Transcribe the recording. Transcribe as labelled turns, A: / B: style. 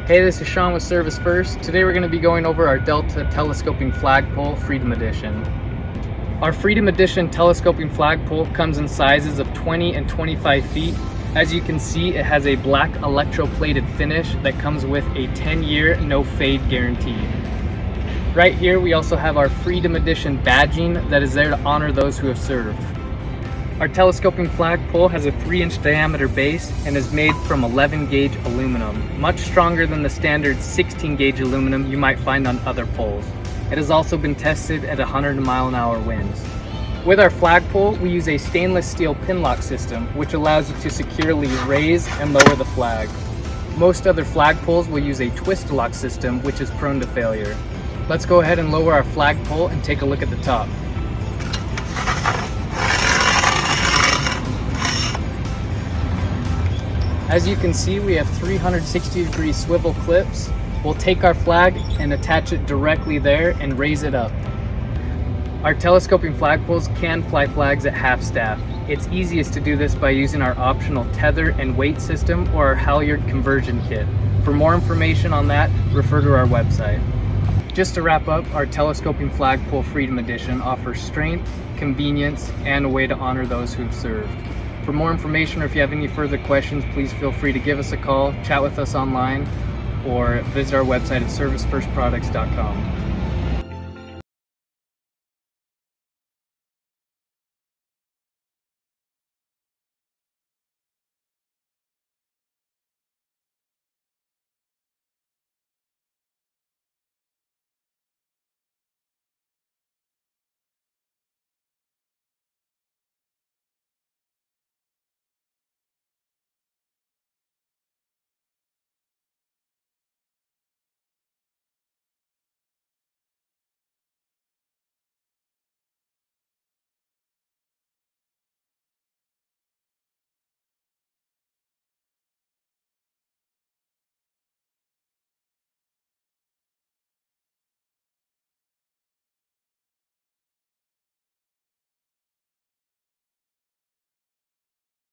A: Hey, this is Sean with Service First. Today we're going to be going over our Delta Telescoping Flagpole Freedom Edition. Our Freedom Edition Telescoping Flagpole comes in sizes of 20 and 25 feet. As you can see, it has a black electroplated finish that comes with a 10-year no fade guarantee. Right here we also have our Freedom Edition badging that is there to honor those who have served. Our telescoping flagpole has a 3-inch diameter base and is made from 11-gauge aluminum, much stronger than the standard 16-gauge aluminum you might find on other poles. It has also been tested at 100-mile-an-hour winds. With our flagpole, we use a stainless steel pin lock system, which allows you to securely raise and lower the flag. Most other flagpoles will use a twist lock system, which is prone to failure. Let's go ahead and lower our flagpole and take a look at the top. As you can see, we have 360-degree swivel clips. We'll take our flag and attach it directly there and raise it up. Our telescoping flagpoles can fly flags at half staff. It's easiest to do this by using our optional tether and weight system or our halyard conversion kit. For more information on that, refer to our website. Just to wrap up, our telescoping flagpole Freedom Edition offers strength, convenience, and a way to honor those who have served. For more information or if you have any further questions, please feel free to give us a call, chat with us online, or visit our website at servicefirstproducts.com.